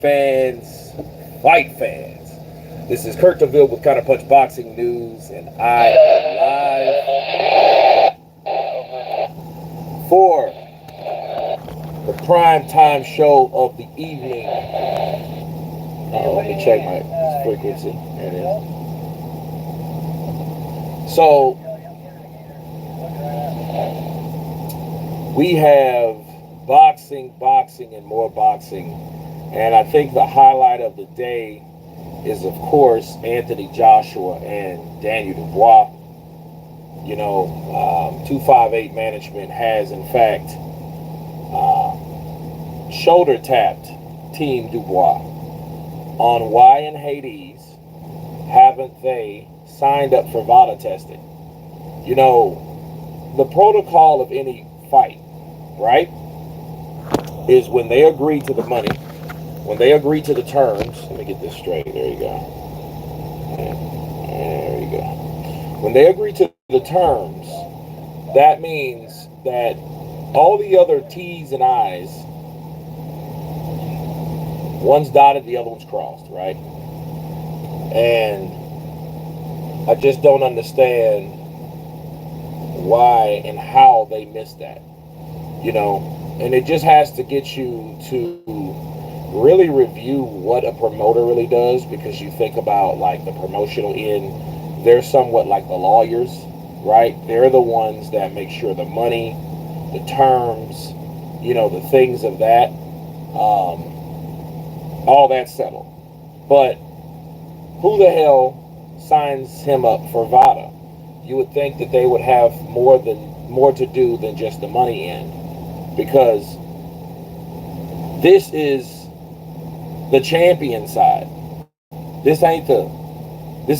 fans, fight fans. This is Kurt DeVille with Counterpunch Boxing News, and I am live for the prime time show of the evening. Let me check my frequency. There it is. So, we have boxing, and more boxing. And I think the highlight of the day is, of course, Anthony Joshua and Daniel Dubois. 258 management has, in fact, shoulder tapped Team Dubois on why in Hades haven't they signed up for VADA testing. The protocol of any fight, right, is when they agree to the money, when they agree to the terms. Let me get this straight. There you go. There you go. When they agree to the terms, that means that all the other T's and I's, one's dotted, the other one's crossed, right? And I just don't understand why and how they missed that, and it just has to get you to really review what a promoter really does, because you think about like the promotional end, they're somewhat like the lawyers, right? They're the ones that make sure the money, the terms, the things of that, all that's settled. But who the hell signs him up for VADA? You would think that they would have more to do than just the money end, because this is the champion side. This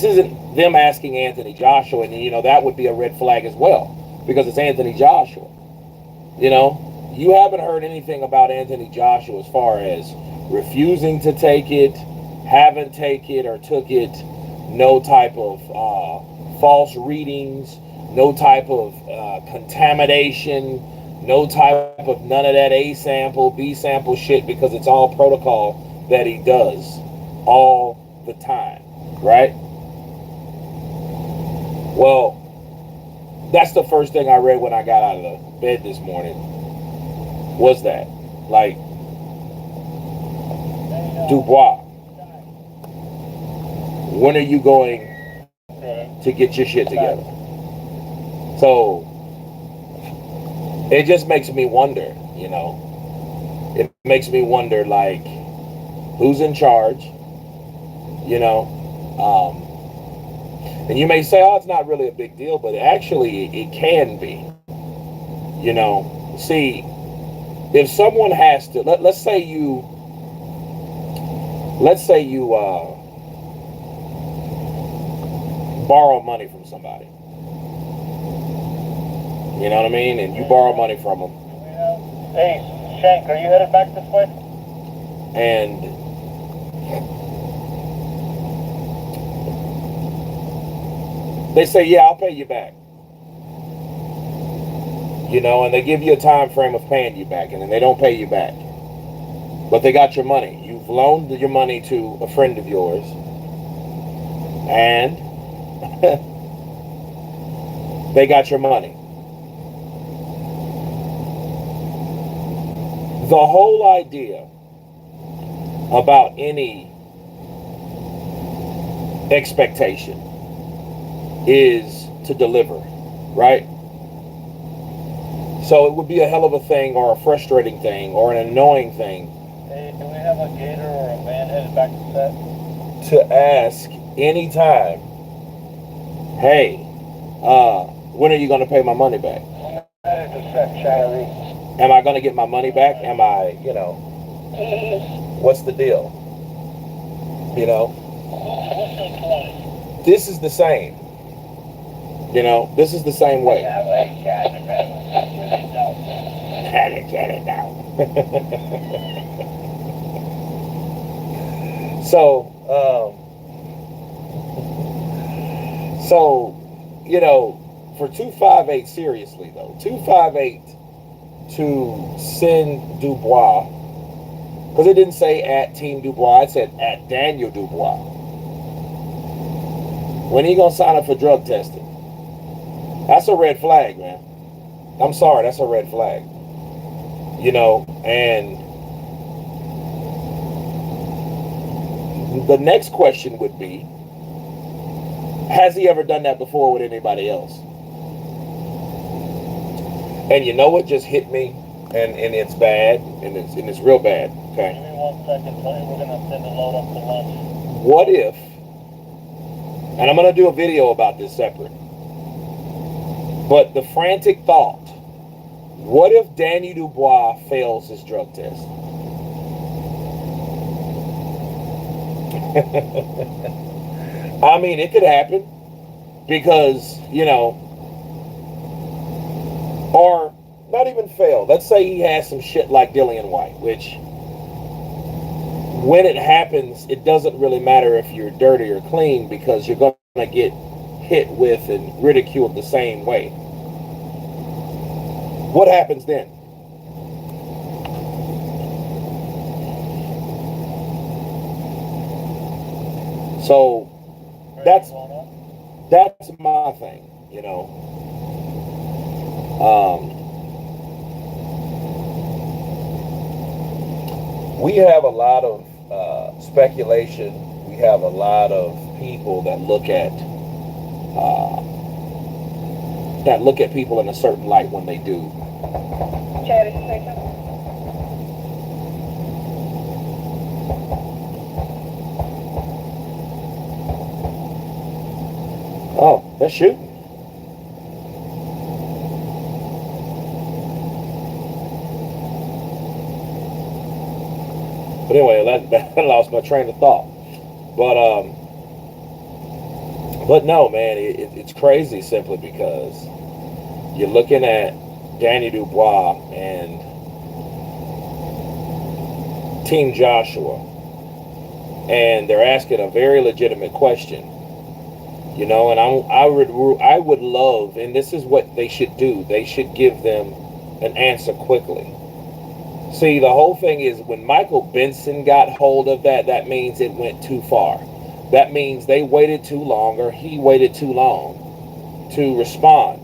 isn't them asking Anthony Joshua, and that would be a red flag as well, because it's Anthony Joshua. You haven't heard anything about Anthony Joshua as far as refusing to take it, haven't taken it or took it, no type of false readings, no type of contamination, no type of none of that A sample, B sample shit, because it's all protocol that he does all the time, right? Well, that's the first thing I read when I got out of the bed this morning, was that, like, Dubois, when are you going to get your shit together? So it just makes me wonder, it makes me wonder, like, who's in charge, and you may say, oh, it's not really a big deal, but actually it can be. See, if someone has to, let's say you borrow money from somebody, you know what I mean, and you borrow money from them. Hey, Shank, are you headed back this way? And they say, yeah, I'll pay you back. And they give you a time frame of paying you back, and then they don't pay you back. But they got your money. You've loaned your money to a friend of yours, and they got your money. The whole idea about any expectation is to deliver, right? So it would be a hell of a thing, or a frustrating thing, or an annoying thing. Hey, do we have a gator or a van headed back to set? To ask anytime, hey, when are you going to pay my money back? Headed to set, Charlie. Am I going to get my money back? Am I, what's the deal? This is the same. This is the same way. So, for 258, seriously though, 258 to send Dubois Because it didn't say at Team Dubois, it said at Daniel Dubois. When he gonna sign up for drug testing? That's a red flag, man. I'm sorry, that's a red flag. You know, and the next question would be, has he ever done that before with anybody else? And you know what just hit me? And it's bad, and it's real bad, okay? Give me 1 second, Tony. We're going to send a load up to lunch. What if, and I'm going to do a video about this separate, but the frantic thought, what if Danny Dubois fails his drug test? I mean, it could happen because, you know, or not even fail. Let's say he has some shit like Dillian White, which when it happens, it doesn't really matter if you're dirty or clean because you're going to get hit with and ridiculed the same way. What happens then? So that's my thing, you know. We have a lot of speculation. We have a lot of people that look at people in a certain light when they do. Oh, they're shooting. But anyway, that lost my train of thought. But no, man, it's crazy simply because you're looking at Danny Dubois and Team Joshua, and they're asking a very legitimate question, you know. And I would love, and this is what they should do. They should give them an answer quickly. See, the whole thing is when Michael Benson got hold of that, that means it went too far. That means they waited too long, or he waited too long to respond.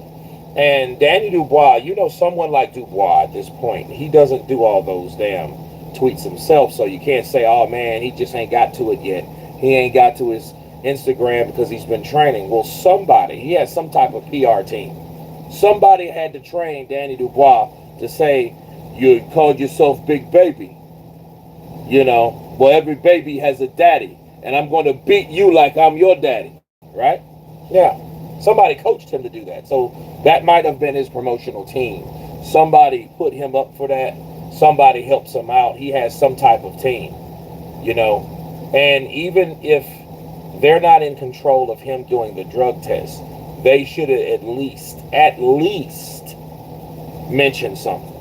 And Danny Dubois, you know, someone like Dubois at this point, he doesn't do all those damn tweets himself, so you can't say, oh man, he just ain't got to it yet. He ain't got to his Instagram because he's been training. Well, he has some type of PR team. Somebody had to train Danny Dubois to say, you called yourself Big Baby. You know, well, every baby has a daddy, and I'm going to beat you like I'm your daddy, right? Yeah. Somebody coached him to do that. So that might have been his promotional team. Somebody put him up for that. Somebody helps him out. He has some type of team, you know. And even if they're not in control of him doing the drug test, they should at least mention something,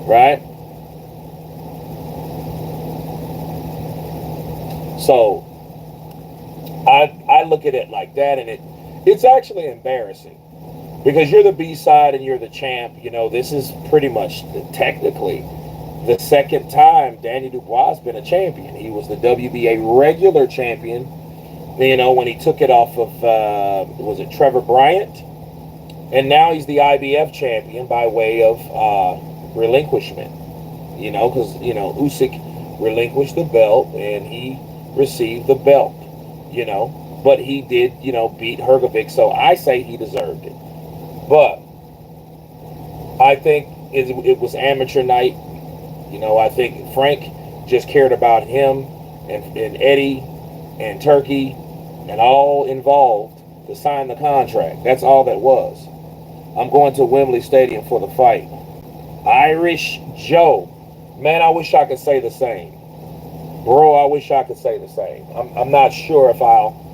right? So I look at it like that, and it's actually embarrassing because you're the B-side and you're the champ. You know, this is pretty much technically the second time Danny Dubois has been a champion. He was the WBA regular champion, you know, when he took it off of, was it Trevor Bryant? And now he's the IBF champion by way of relinquishment, you know, because, you know, Usyk relinquished the belt and he received the belt, you know. But he did, you know, beat Hrgovic, so I say he deserved it. But I think it was amateur night. You know, I think Frank just cared about him and Eddie and Turkey and all involved to sign the contract. That's all that was. I'm going to Wembley Stadium for the fight. Irish Joe. Man, I wish I could say the same. Bro, I wish I could say the same. I'm not sure if I'll...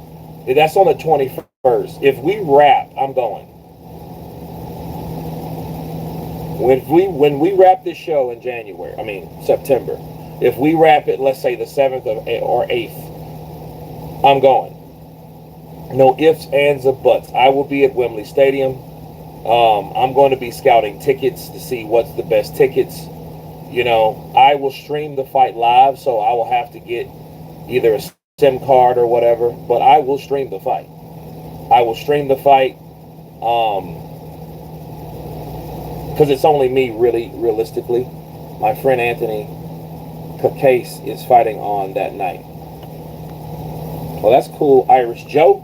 That's on the 21st. If we wrap, I'm going. When we wrap this show in September, if we wrap it, let's say the 7th or 8th, I'm going. No ifs, ands, or buts. I will be at Wembley Stadium. I'm going to be scouting tickets to see what's the best tickets. You know, I will stream the fight live, so I will have to get either a SIM card or whatever, but I will stream the fight. I will stream the fight because it's only me, really, realistically. My friend Anthony Case is fighting on that night. Well, that's cool, Irish Joe.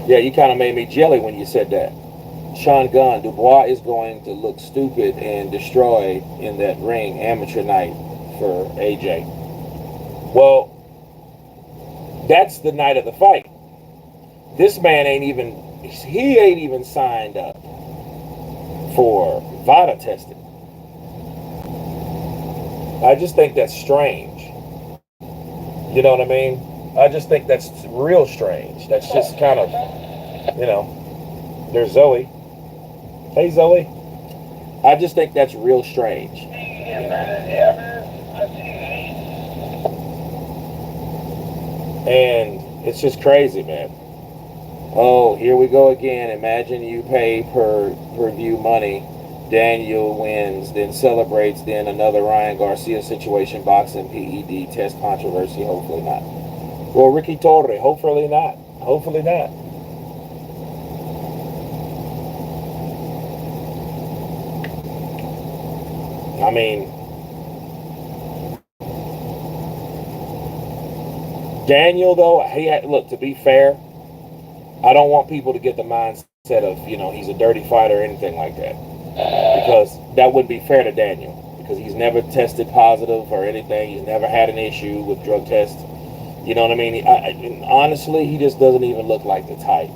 Yeah, you kind of made me jelly when you said that. Sean Gunn, Dubois is going to look stupid and destroyed in that ring amateur night for AJ. Well, that's the night of the fight. This man ain't even signed up for VADA testing. I just think that's strange. You know what I mean? I just think that's real strange. That's just kind of, you know, there's Zoe. Hey, Zoe. I just think that's real strange. And it's just crazy, man. Oh, here we go again. Imagine you pay per view money. Daniel wins, then celebrates, then another Ryan Garcia situation, boxing, PED, test controversy. Hopefully not. Well, Ricky Torre, hopefully not. Hopefully not. I mean, Daniel, though, look, to be fair, I don't want people to get the mindset of, you know, he's a dirty fighter or anything like that. Because that wouldn't be fair to Daniel. Because he's never tested positive or anything. He's never had an issue with drug tests. You know what I mean? Honestly, he just doesn't even look like the type.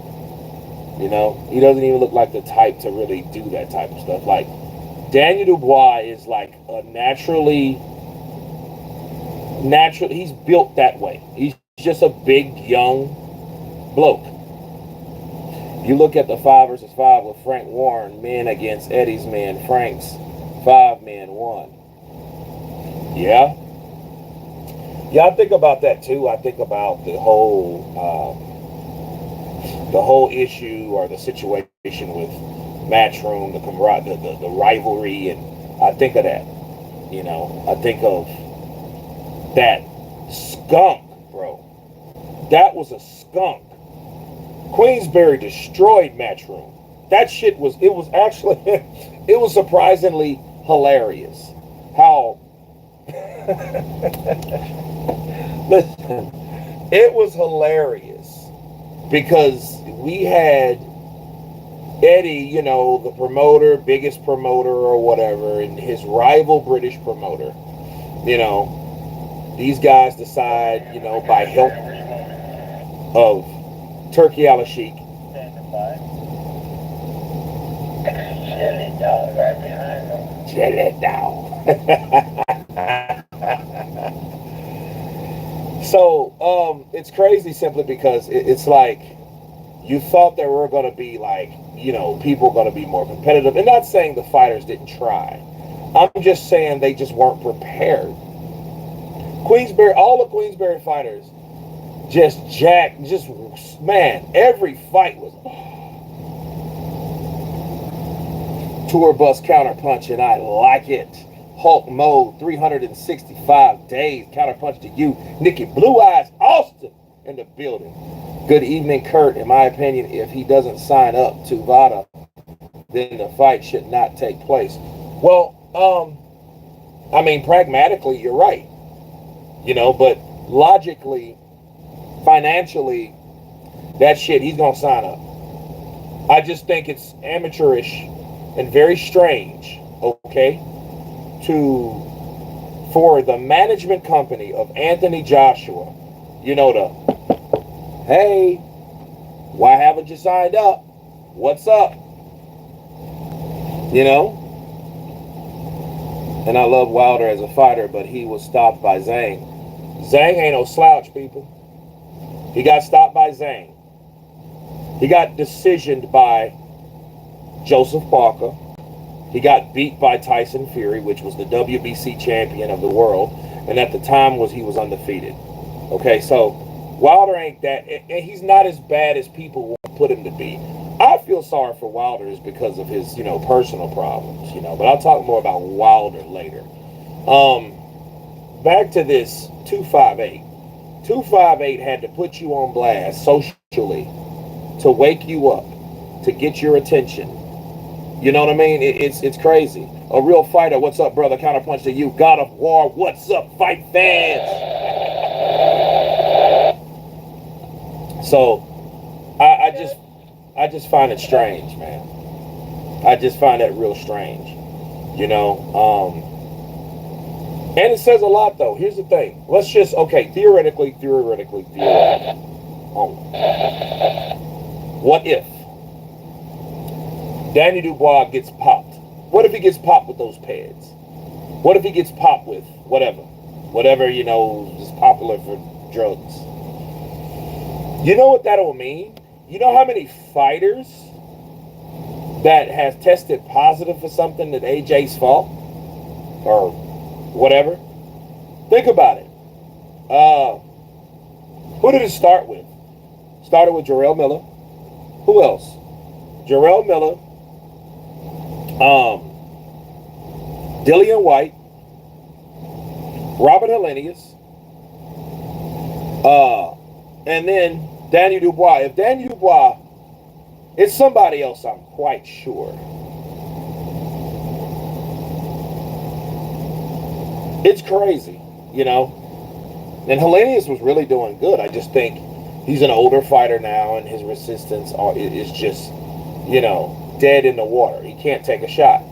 You know? He doesn't even look like the type to really do that type of stuff. Like, Daniel Dubois is like a natural, he's built that way. He's just a big, young bloke. You look at the 5 versus 5 with Frank Warren, men against Eddie's men. Frank's 5 men won. Yeah. Yeah, I think about that too. I think about the whole issue or the situation with Matchroom, the rivalry, and I think of that. You know, I think of that skunk, bro. That was a skunk. Queensberry destroyed Matchroom. That shit was actually, it was surprisingly hilarious. How, listen, it was hilarious because we had Eddie, you know, the promoter, biggest promoter or whatever, and his rival British promoter. You know, these guys decide, you know, by help of Turkey Al-Sheikh. Chill it down. So, it's crazy simply because it's like you thought there were going to be like, you know, people going to be more competitive. And not saying the fighters didn't try. I'm just saying they just weren't prepared. Queensberry, all the Queensberry fighters man, every fight was tour bus counterpunch, and I like it. Hulk mode, 365 days, counterpunch to you. Nikki Blue Eyes Austin in the building. Good evening, Kurt. In my opinion, if he doesn't sign up to VADA, then the fight should not take place. Well, I mean, pragmatically, you're right. You know, but logically, financially, that shit, he's going to sign up. I just think it's amateurish and very strange, okay, for the management company of Anthony Joshua, you know, hey, why haven't you signed up? What's up? You know? And I love Wilder as a fighter, but he was stopped by Zhang. Zhang ain't no slouch, people. He got stopped by Zhang. He got decisioned by Joseph Parker. He got beat by Tyson Fury, which was the WBC champion of the world. And at the time he was undefeated. Okay, so Wilder ain't that, and he's not as bad as people will put him to be. I feel sorry for Wilder is because of his, personal problems, but I'll talk more about Wilder later. Back to this 258. 258 had to put you on blast socially to wake you up, to get your attention. You know what I mean? It's crazy. A real fighter, what's up, brother? Counterpunch to you. God of War, what's up, fight fans? So, I just find it strange, man. I just find that real strange. And it says a lot, though. Here's the thing. Let's just, theoretically. What if Danny Dubois gets popped? What if he gets popped with those pads? What if he gets popped with whatever, is popular for drugs? You know what that'll mean? You know how many fighters that has tested positive for something that AJ's fault? Or whatever? Think about it. Who did it start with? Started with Jarrell Miller. Who else? Jarrell Miller. Dillian White. Robert Helenius. And then Danny Dubois. If Danny Dubois, it's somebody else, I'm quite sure. It's crazy, And Helenius was really doing good. I just think he's an older fighter now, and his resistance is just, dead in the water. He can't take a shot.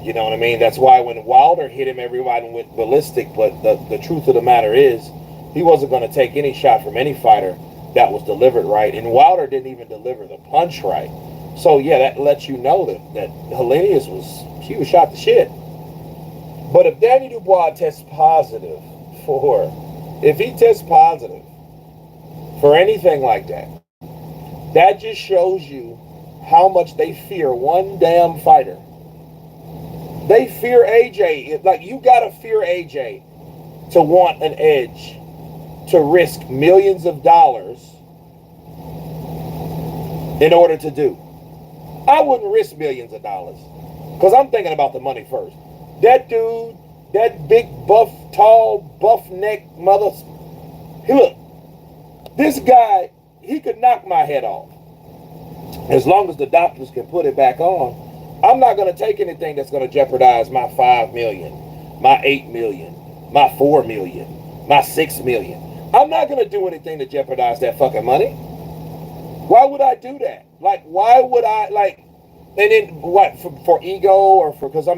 You know what I mean? That's why when Wilder hit him, everybody went ballistic. But the truth of the matter is, he wasn't going to take any shot from any fighter that was delivered right. And Wilder didn't even deliver the punch right. So, yeah, that lets you know that Helenius was shot to shit. But if Danny Dubois tests positive if he tests positive for anything like that, that just shows you how much they fear one damn fighter. They fear AJ. Like, you gotta fear AJ to want an edge, to risk millions of dollars in order to do. I wouldn't risk millions of dollars because I'm thinking about the money first. That dude, that big, buff, tall, buff neck mother. Hey, look, this guy, he could knock my head off. As long as the doctors can put it back on, I'm not going to take anything that's going to jeopardize my $5 million, my $8 million, my $4 million, my $6 million. I'm not going to do anything to jeopardize that fucking money. Why would I do that? Like, why would I, and then what, for ego or because,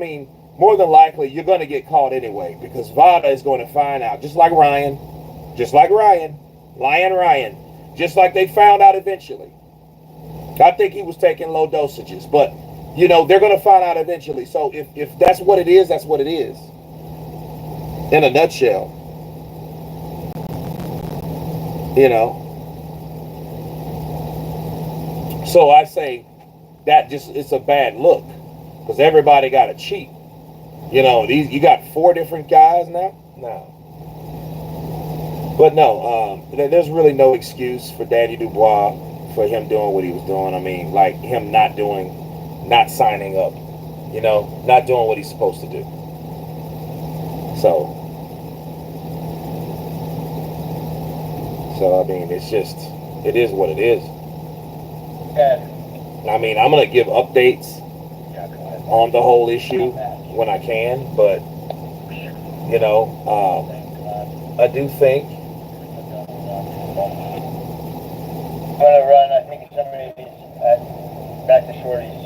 more than likely, you're going to get caught anyway because VADA is going to find out, just like Ryan, Lion Ryan, just like they found out eventually. I think he was taking low dosages, but, they're going to find out eventually. So if that's what it is, that's what it is. In a nutshell. So I say that it's a bad look because everybody got to cheat. You got 4 different guys now? No. But no, there's really no excuse for Danny Dubois for him doing what he was doing. Like him not signing up, not doing what he's supposed to do. So it's just, it is what it is. Yeah. I'm going to give updates on the whole issue when I can, but, I do think. I'm going to run, I think, somebody back to Shorty's.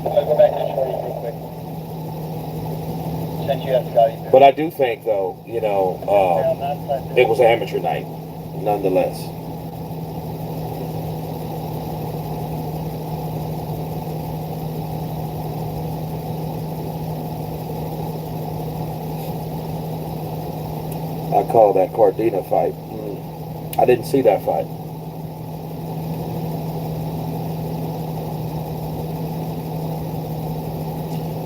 I'll go back to Shorty's real quick. Since you have Scotty. But I do think, though, it was an amateur night, nonetheless. I call that Cardina fight. I didn't see that fight.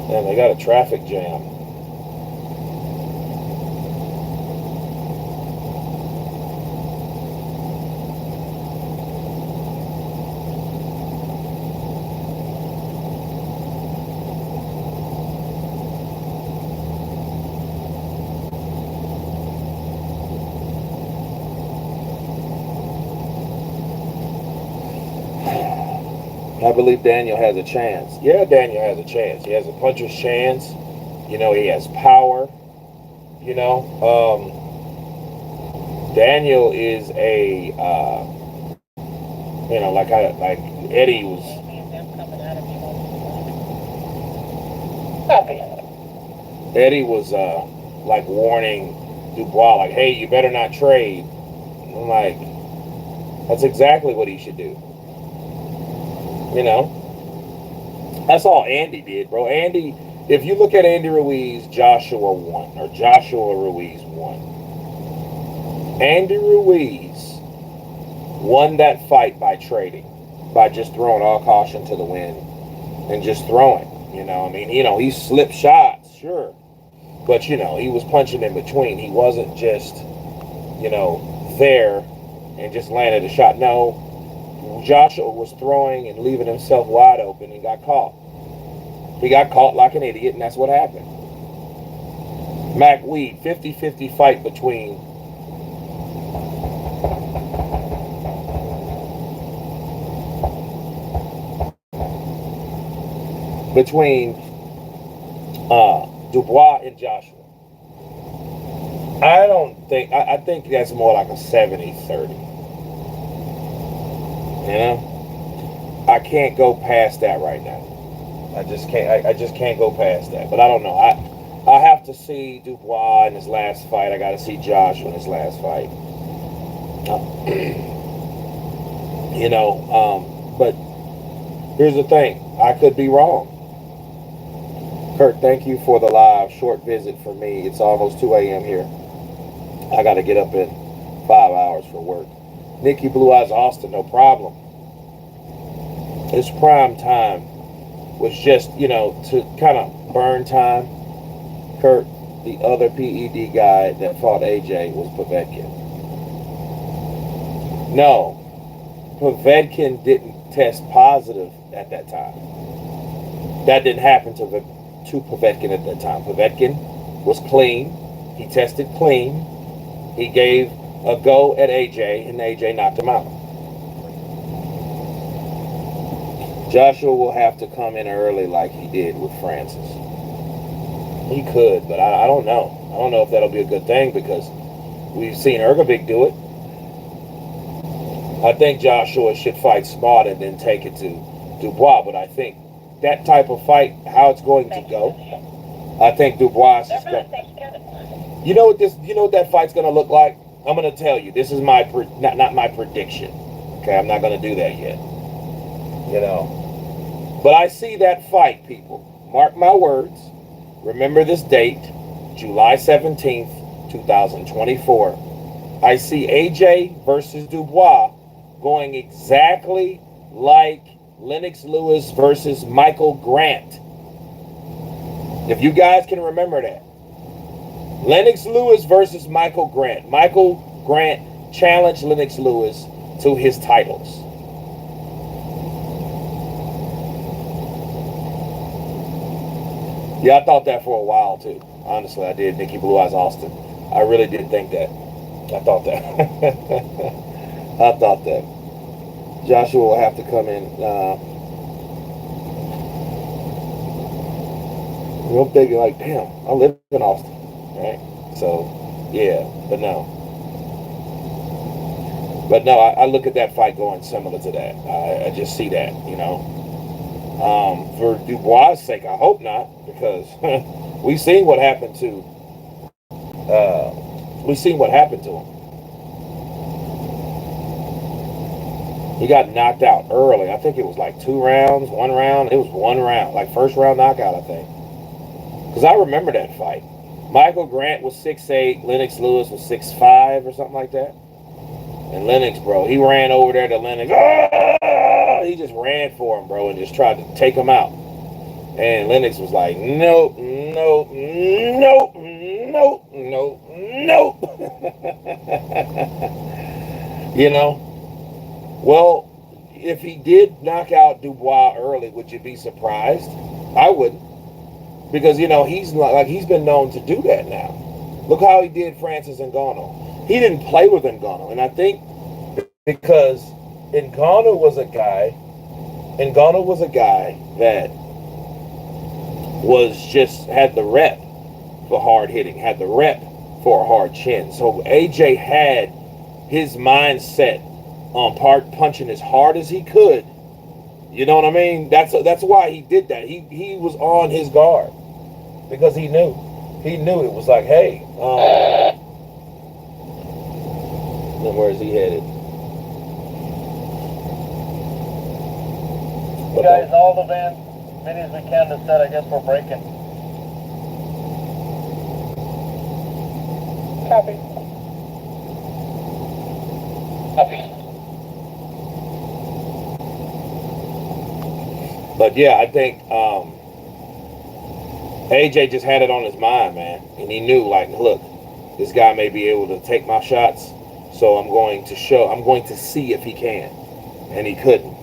And they got a traffic jam. I believe Daniel has a chance. Yeah, Daniel has a chance. He has a puncher's chance. You know, he has power. You know, Daniel is a, you know, like Eddie was. Eddie was like warning Dubois, like, hey, you better not trade. I'm like, that's exactly what he should do. You know, that's all Andy did, bro. Andy, if you look at Andy Ruiz, Joshua won, or Joshua Ruiz won. Andy Ruiz won that fight by trading, by just throwing all caution to the wind and just throwing. You know, I mean, you know, he slipped shots, sure. But, you know, he was punching in between. He wasn't just, you know, there and just landed a shot. No, Joshua was throwing and leaving himself wide open and got caught. He got caught like an idiot, and that's what happened. Mac Weed, 50-50 fight between Dubois and Joshua. I think that's more like a 70-30. You know? I can't go past that right now. I just can't go past that. But I don't know. I have to see Dubois in his last fight. I got to see Joshua in his last fight. You know, but here's the thing. I could be wrong. Kurt, thank you for the live short visit for me. It's almost 2 a.m. here. I got to get up in 5 hours for work. Nikki Blue Eyes Austin, no problem. It's prime time. Was just, you know, to kind of burn time. Kurt, the other PED guy that fought AJ was Povetkin. No, Povetkin didn't test positive at that time. That didn't happen to Povetkin at that time. Povetkin was clean. He tested clean. He gave a go at AJ, and AJ knocked him out. Joshua will have to come in early like he did with Francis. He could, but I don't know. I don't know if that'll be a good thing because we've seen Ergovic do it. I think Joshua should fight smart and then take it to Dubois, but I think that type of fight, how it's going to go, I think Dubois is going. You know what that fight's going to look like? I'm going to tell you. This is my not my prediction. Okay, I'm not going to do that yet. You know, but I see that fight, people. Mark my words. Remember this date, July 17th, 2024. I see AJ versus Dubois going exactly like Lennox Lewis versus Michael Grant. If you guys can remember that. Lennox Lewis versus Michael Grant. Michael Grant challenged Lennox Lewis to his titles. Yeah, I thought that for a while too. Honestly, I did. Nikki Blue Eyes Austin. I really did think that. I thought that. I thought that. Joshua will have to come in. I'm thinking like, damn, I live in Austin, right? So, yeah, but no. But no, I look at that fight going similar to that. I just see that, you know. For Dubois' sake, I hope not, because we've seen what happened to him. He got knocked out early. I think it was like 2 rounds, 1 round. It was 1 round, like first round knockout, I think. Because I remember that fight. Michael Grant was 6'8", Lennox Lewis was 6'5", or something like that. And Lennox, bro, he ran over there to Lennox. He just ran for him, bro, and just tried to take him out. And Lennox was like, nope, nope, nope, nope, nope, nope. You know? Well, if he did knock out Dubois early, would you be surprised? I wouldn't. Because, you know, he's been known to do that now. Look how he did Francis Ngannou. He didn't play with Ngannou. And I think because Ngannou was a guy And Gunner was a guy that was just had the rep for hard hitting, had the rep for a hard chin. So AJ had his mindset on punching as hard as he could. You know what I mean? That's why he did that. He was on his guard because he knew it was like, hey, then where is he headed? Guys, all the videos we can to set. I guess we're breaking. Copy. But yeah, I think AJ just had it on his mind, man, and he knew, like, look, this guy may be able to take my shots, so I'm going to see if he can, and he couldn't.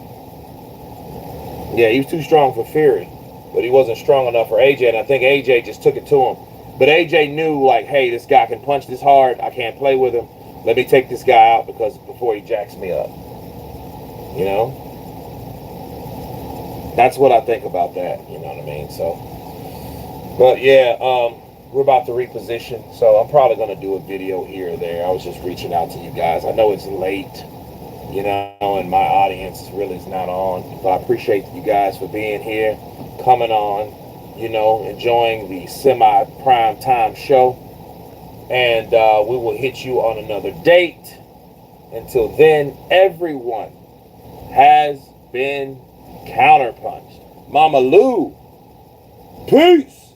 Yeah, he was too strong for Fury, but he wasn't strong enough for AJ, and I think AJ just took it to him. But AJ knew, like, hey, this guy can punch this hard. I can't play with him. Let me take this guy out before he jacks me up. You know? That's what I think about that. You know what I mean? So, but yeah, we're about to reposition. So I'm probably going to do a video here or there. I was just reaching out to you guys. I know it's late, you know, and my audience really is not on. But I appreciate you guys for being here, coming on, you know, enjoying the semi-prime time show. And we will hit you on another date. Until then, everyone has been counterpunched. Mama Lou, peace.